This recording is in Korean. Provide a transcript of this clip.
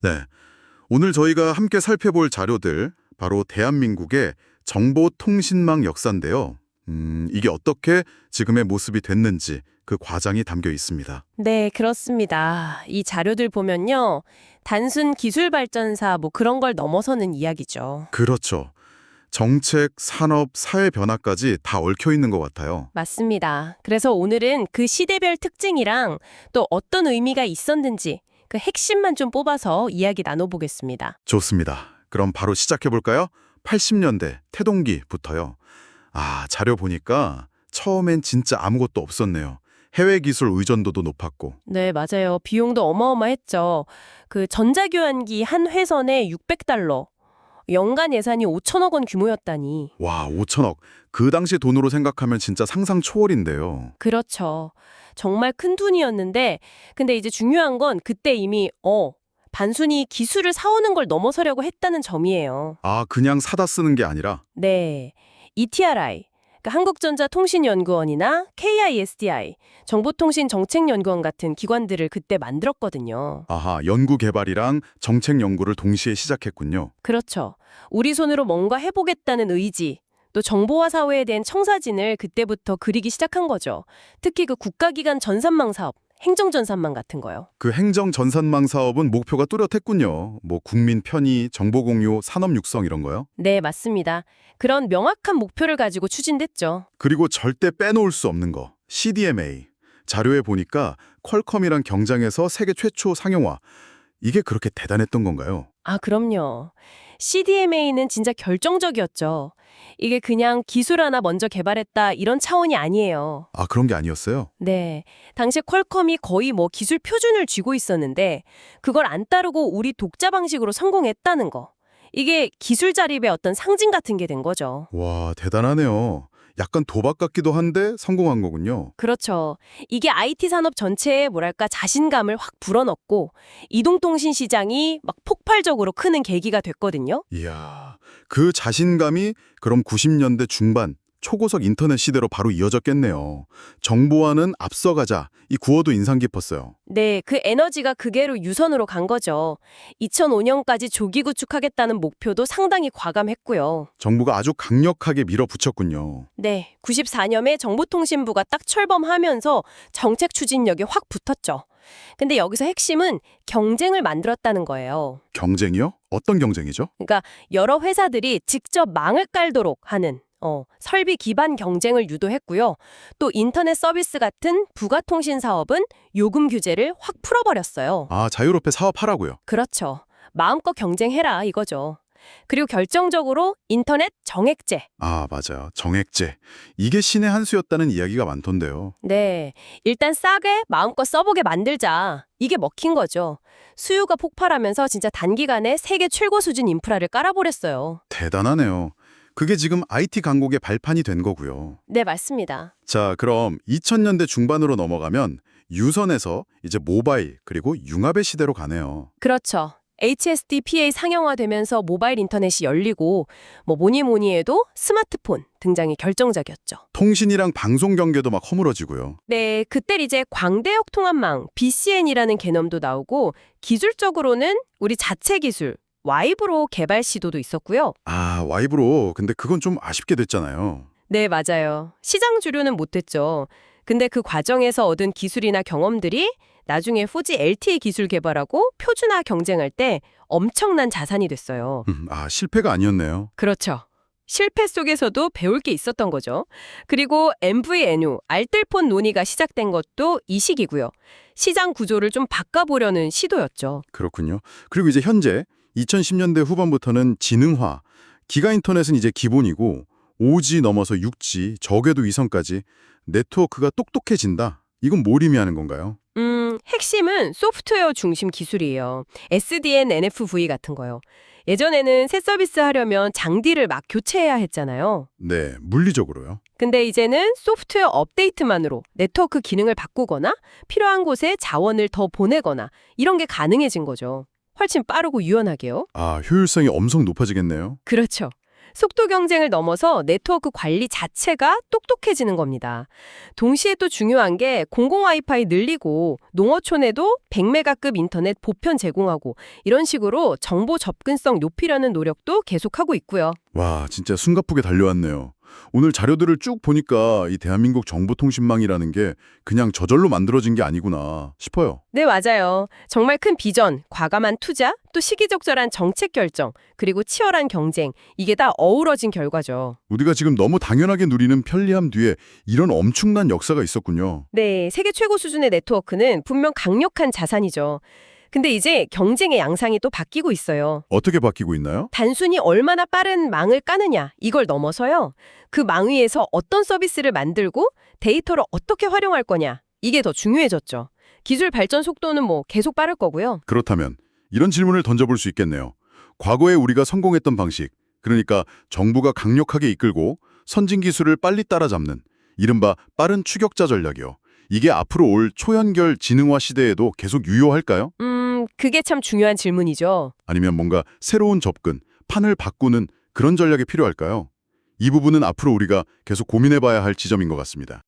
네. 오늘 저희가 함께 살펴볼 자료들, 바로 대한민국의 정보통신망 역사인데요. 이게 어떻게 지금의 모습이 됐는지 그 과정이 담겨 있습니다. 네, 그렇습니다. 이 자료들 보면요. 단순 기술 발전사 그런 걸 넘어서는 이야기죠. 그렇죠. 정책, 산업, 사회 변화까지 다 얽혀 있는 것 같아요. 맞습니다. 그래서 오늘은 그 시대별 특징이랑 또 어떤 의미가 있었는지 그 핵심만 좀 뽑아서 이야기 나눠보겠습니다. 좋습니다. 그럼 바로 시작해 볼까요? 80년대 태동기부터요. 자료 보니까 처음엔 진짜 아무것도 없었네요. 해외 기술 의존도도 높았고. 네, 맞아요. 비용도 어마어마했죠. 그 전자교환기 한 회선에 600달러, 연간 예산이 5천억 원 규모였다니. 와, 5천억. 그 당시 돈으로 생각하면 진짜 상상 초월인데요. 그렇죠. 정말 큰 돈이었는데, 근데 이제 중요한 건 그때 이미 단순히 기술을 사오는 걸 넘어서려고 했다는 점이에요. 그냥 사다 쓰는 게 아니라. 네. ETRI, 그러니까 한국전자통신연구원이나 KISTI, 정보통신정책연구원 같은 기관들을 그때 만들었거든요. 연구 개발이랑 정책 연구를 동시에 시작했군요. 그렇죠. 우리 손으로 뭔가 해보겠다는 의지, 또 정보화 사회에 대한 청사진을 그때부터 그리기 시작한 거죠. 특히 그 국가기관 전산망 사업, 행정전산망 같은 거요. 그 행정 전산망 사업은 목표가 뚜렷했군요. 뭐 국민 편의, 정보 공유, 산업 육성 이런 거요. 네, 맞습니다. 그런 명확한 목표를 가지고 추진됐죠. 그리고 절대 빼놓을 수 없는 거. CDMA. 자료에 보니까 퀄컴이랑 경쟁해서 세계 최초 상용화. 이게 그렇게 대단했던 건가요? 그럼요. CDMA는 진짜 결정적이었죠. 이게 그냥 기술 하나 먼저 개발했다 이런 차원이 아니에요. 그런 게 아니었어요? 네. 당시 퀄컴이 거의 기술 표준을 쥐고 있었는데 그걸 안 따르고 우리 독자 방식으로 성공했다는 거. 이게 기술 자립의 어떤 상징 같은 게 된 거죠. 와, 대단하네요. 약간 도박 같기도 한데 성공한 거군요. 그렇죠. 이게 IT 산업 전체에 자신감을 확 불어넣고 이동통신 시장이 폭발적으로 크는 계기가 됐거든요. 이야, 그 자신감이 그럼 90년대 중반, 초고속 인터넷 시대로 바로 이어졌겠네요. 정보화는 앞서가자, 이 구호도 인상 깊었어요. 네, 그 에너지가 극계로 유선으로 간 거죠. 2005년까지 조기 구축하겠다는 목표도 상당히 과감했고요. 정부가 아주 강력하게 밀어붙였군요. 네, 94년에 정보통신부가 딱 철범하면서 정책 추진력이 확 붙었죠. 근데 여기서 핵심은 경쟁을 만들었다는 거예요. 경쟁이요? 어떤 경쟁이죠? 그러니까 여러 회사들이 직접 망을 깔도록 하는 설비 기반 경쟁을 유도했고요. 또 인터넷 서비스 같은 부가통신 사업은 요금 규제를 확 풀어버렸어요. 자유롭게 사업하라고요. 그렇죠. 마음껏 경쟁해라 이거죠. 그리고 결정적으로 인터넷 정액제. 맞아요. 정액제. 이게 신의 한 수였다는 이야기가 많던데요. 네, 일단 싸게 마음껏 써보게 만들자. 이게 먹힌 거죠. 수요가 폭발하면서 진짜 단기간에 세계 최고 수준 인프라를 깔아버렸어요. 대단하네요. 그게 지금 IT 강국의 발판이 된 거고요. 네, 맞습니다. 자, 그럼 2000년대 중반으로 넘어가면 유선에서 이제 모바일 그리고 융합의 시대로 가네요. 그렇죠. HSDPA 상용화되면서 모바일 인터넷이 열리고 뭐니 해도 스마트폰 등장이 결정적이었죠. 통신이랑 방송 경계도 막 허물어지고요. 네, 그때 이제 광대역 통합망 BCN이라는 개념도 나오고 기술적으로는 우리 자체 기술 와이브로 개발 시도도 있었고요. 와이브로. 근데 그건 좀 아쉽게 됐잖아요. 네, 맞아요. 시장 주류는 못됐죠. 근데 그 과정에서 얻은 기술이나 경험들이 나중에 4G LTE 기술 개발하고 표준화 경쟁할 때 엄청난 자산이 됐어요. 실패가 아니었네요. 그렇죠. 실패 속에서도 배울 게 있었던 거죠. 그리고 MVNU, 알뜰폰 논의가 시작된 것도 이 시기고요. 시장 구조를 좀 바꿔보려는 시도였죠. 그렇군요. 그리고 이제 현재 2010년대 후반부터는 지능화, 기가 인터넷은 이제 기본이고 5G 넘어서 6G, 적외도 위성까지 네트워크가 똑똑해진다. 이건 뭘 의미하는 건가요? 핵심은 소프트웨어 중심 기술이에요. SDN, NFV 같은 거요. 예전에는 새 서비스 하려면 장비를 막 교체해야 했잖아요. 네, 물리적으로요. 근데 이제는 소프트웨어 업데이트만으로 네트워크 기능을 바꾸거나 필요한 곳에 자원을 더 보내거나 이런 게 가능해진 거죠. 훨씬 빠르고 유연하게요. 효율성이 엄청 높아지겠네요. 그렇죠. 속도 경쟁을 넘어서 네트워크 관리 자체가 똑똑해지는 겁니다. 동시에 또 중요한 게 공공 와이파이 늘리고 농어촌에도 100메가급 인터넷 보편 제공하고 이런 식으로 정보 접근성 높이려는 노력도 계속하고 있고요. 와, 진짜 숨가쁘게 달려왔네요. 오늘 자료들을 쭉 보니까 이 대한민국 정보통신망이라는 게 그냥 저절로 만들어진 게 아니구나 싶어요. 네, 맞아요. 정말 큰 비전, 과감한 투자, 또 시기적절한 정책 결정, 그리고 치열한 경쟁, 이게 다 어우러진 결과죠. 우리가 지금 너무 당연하게 누리는 편리함 뒤에 이런 엄청난 역사가 있었군요. 네, 세계 최고 수준의 네트워크는 분명 강력한 자산이죠. 근데 이제 경쟁의 양상이 또 바뀌고 있어요. 어떻게 바뀌고 있나요? 단순히 얼마나 빠른 망을 까느냐, 이걸 넘어서요. 그 망 위에서 어떤 서비스를 만들고 데이터를 어떻게 활용할 거냐, 이게 더 중요해졌죠. 기술 발전 속도는 뭐 계속 빠를 거고요. 그렇다면 이런 질문을 던져볼 수 있겠네요. 과거에 우리가 성공했던 방식, 그러니까 정부가 강력하게 이끌고 선진 기술을 빨리 따라잡는 이른바 빠른 추격자 전략이요. 이게 앞으로 올 초연결 지능화 시대에도 계속 유효할까요? 그게 참 중요한 질문이죠. 아니면 뭔가 새로운 접근, 판을 바꾸는 그런 전략이 필요할까요? 이 부분은 앞으로 우리가 계속 고민해봐야 할 지점인 것 같습니다.